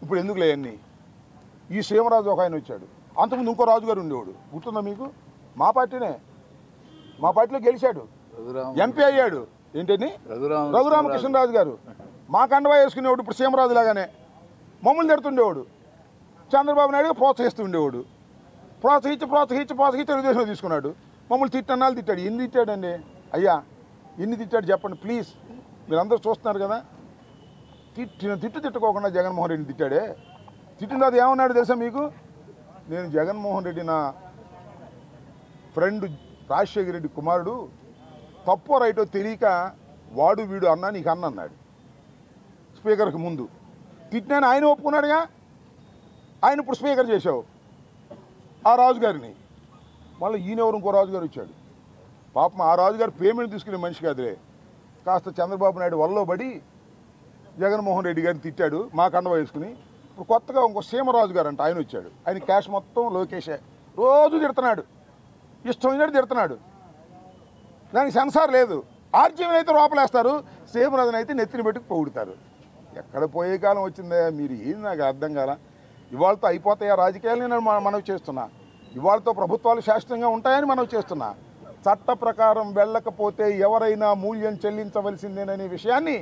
ఇప్పుడు ఎందుకు లేవన్నీ? ఈ సీమరాజు ఒక ఆయన వచ్చాడు, అంతకుముందు ఇంకో రాజుగారు ఉండేవాడు, గుర్తుందా మీకు? మా పార్టీనే, మా పార్టీలో గెలిచాడు, ఎంపీ అయ్యాడు. ఏంటని? రఘురామకృష్ణరాజు గారు. మా కండవా వేసుకునేవాడు, ఇప్పుడు సీమరాజు లాగానే మమ్మల్ని తిడుతుండేవాడు. చంద్రబాబు నాయుడు ప్రోత్సహిస్తూ ఉండేవాడు. ప్రోత్సహించి తెలుగుదేశంలో తీసుకున్నాడు. మమ్మల్ని తిట్టన్నాళ్ళు తిట్టాడు. ఎన్ని తిట్టాడండి అయ్యా? ఎన్ని తిట్టాడు చెప్పండి ప్లీజ్? మీరందరూ చూస్తున్నారు కదా. తిట్టుకోకుండా జగన్మోహన్ రెడ్డిని తిట్టాడే. తిట్టిన తర్వాత ఏమన్నాడు తెలుసా మీకు? నేను జగన్మోహన్ రెడ్డి నా ఫ్రెండ్ రాజశేఖర రెడ్డి కుమారుడు, తప్పో రైటో తెలియక వాడు వీడు అన్నా నీకు అన్నాడు స్పీకర్కి ముందు. తిట్టినాను ఆయన ఒప్పుకున్నాడుగా. ఆయన ఇప్పుడు స్పీకర్ చేశావు ఆ రాజుగారిని. మళ్ళీ ఈయనెవరు ఇంకో రాజుగారు వచ్చాడు. పాపం ఆ రాజుగారు పేమెంట్ తీసుకునే మనిషి కాదులే, కాస్త చంద్రబాబు నాయుడు వల్ల పడి జగన్మోహన్ రెడ్డి గారిని తిట్టాడు మా కండవ వేసుకుని. ఇప్పుడు కొత్తగా ఇంకో సీమరాజు గారు అంటే ఆయన వచ్చాడు. ఆయన క్యాష్ మొత్తం లోకేషే. రోజు తిడుతున్నాడు, ఇష్టం అయినట్టు తిడుతున్నాడు. దానికి సెన్సార్ లేదు. ఆర్జీవీని అయితే లోపలేస్తారు, సీమరాజుని అయితే నెత్తిని పెట్టుకు పొగుడుతారు. ఎక్కడ పోయే కాలం వచ్చిందా? మీరు ఏది నాకు అర్థం కాల. ఇవాళతో అయిపోతాయా రాజకీయాలు? నేను మనవి చేస్తున్నా. ఇవాళతో ప్రభుత్వాలు శాశ్వతంగా ఉంటాయని మనవి చేస్తున్నా. చట్ట ప్రకారం వెళ్ళకపోతే ఎవరైనా మూల్యం చెల్లించవలసిందేననే విషయాన్ని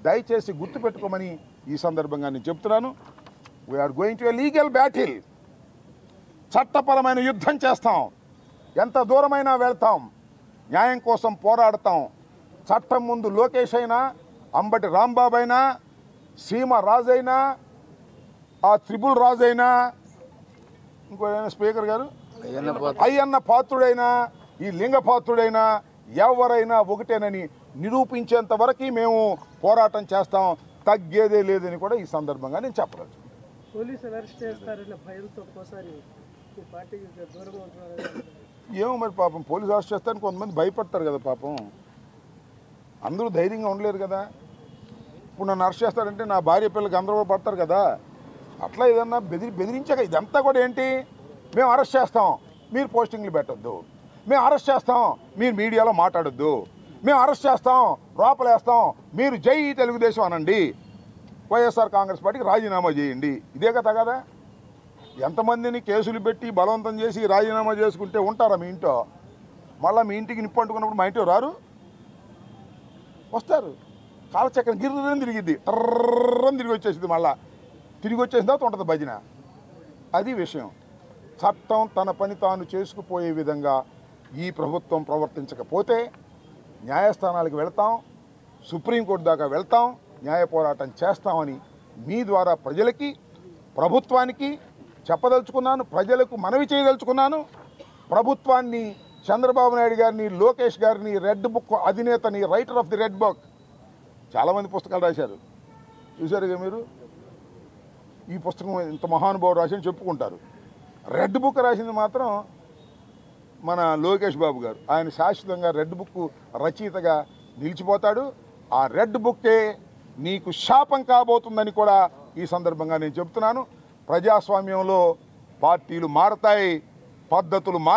దయచేసి గుర్తుపెట్టుకోమని ఈ సందర్భంగా నేను చెప్తున్నాను. We're going to a legal battle. చట్టపరమైన యుద్ధం చేస్తాం, ఎంత దూరమైనా వెళ్తాం, న్యాయం కోసం పోరాడతాం. చట్టం ముందు లోకేష్ అయినా, అంబటి రాంబాబు అయినా, సీమ రాజైనా, ఆ త్రిపుల్ రాజైనా, ఇంకో స్పీకర్ గారు అయ్యన్న పాత్రుడైనా, ఈ లింగపాత్రుడైనా, ఎవరైనా ఒకటేనని నిరూపించేంత వరకు మేము పోరాటం చేస్తాం. తగ్గేదే లేదని కూడా ఈ సందర్భంగా నేను చెప్పలేదు. ఏమో మరి పాపం పోలీసు అరెస్ట్ చేస్తారని కొంతమంది భయపడతారు కదా పాపం. అందరూ ధైర్యంగా ఉండలేరు కదా. ఇప్పుడు నన్ను అరెస్ట్ చేస్తారంటే నా భార్య పిల్లలకి అందరూ పడతారు కదా. అట్లా ఏదన్నా బెదిరించాక ఇదంతా కూడా ఏంటి? మేము అరెస్ట్ చేస్తాం, మీరు పోస్టింగ్లు పెట్టొద్దు. మేము అరెస్ట్ చేస్తాం, మీరు మీడియాలో మాట్లాడొద్దు. మేము అరెస్ట్ చేస్తాం, లోపలేస్తాం, మీరు జై తెలుగుదేశం అనండి, వైఎస్ఆర్ కాంగ్రెస్ పార్టీకి రాజీనామా చేయండి. ఇదే కదా. ఎంతమందిని కేసులు పెట్టి బలవంతం చేసి రాజీనామా చేసుకుంటే ఉంటారా మీ ఇంట్లో? మళ్ళీ మీ ఇంటికి నిప్పు అంటుకున్నప్పుడు మా ఇంట్లో రారు, వస్తారు. కాలచక్రం గిర్రని తిరిగిద్ది, టర్రని తిరిగి వచ్చేసింది. మళ్ళీ తిరిగి వచ్చేసిన తర్వాత ఉంటుంది భజన. అది విషయం. చట్టం తన పని తాను చేసుకుపోయే విధంగా ఈ ప్రభుత్వం ప్రవర్తించకపోతే న్యాయస్థానాలకు వెళ్తాం, సుప్రీంకోర్టు దాకా వెళ్తాం, న్యాయ పోరాటం చేస్తామని మీ ద్వారా ప్రజలకి, ప్రభుత్వానికి చెప్పదలుచుకున్నాను. ప్రజలకు మనవి చేయదలుచుకున్నాను. ప్రభుత్వాన్ని, చంద్రబాబు నాయుడు గారిని, లోకేష్ గారిని, రెడ్ బుక్ అధినేతని, writer of the red book, చాలామంది పుస్తకాలు రాశారు, చూశారుగా మీరు. ఈ పుస్తకం ఇంత మహానుభావుడు రాసి చెప్పుకుంటారు. రెడ్ బుక్ రాసింది మాత్రం మన లోకేష్ బాబు గారు. ఆయన శాశ్వతంగా రెడ్ బుక్ రచయితగా నిలిచిపోతాడు. ఆ రెడ్ బుక్కే నీకు శాపం కాబోతుందని కూడా ఈ సందర్భంగా నేను చెప్తున్నాను. ప్రజాస్వామ్యంలో పార్టీలు మారతాయి, పద్ధతులు మారతాయి.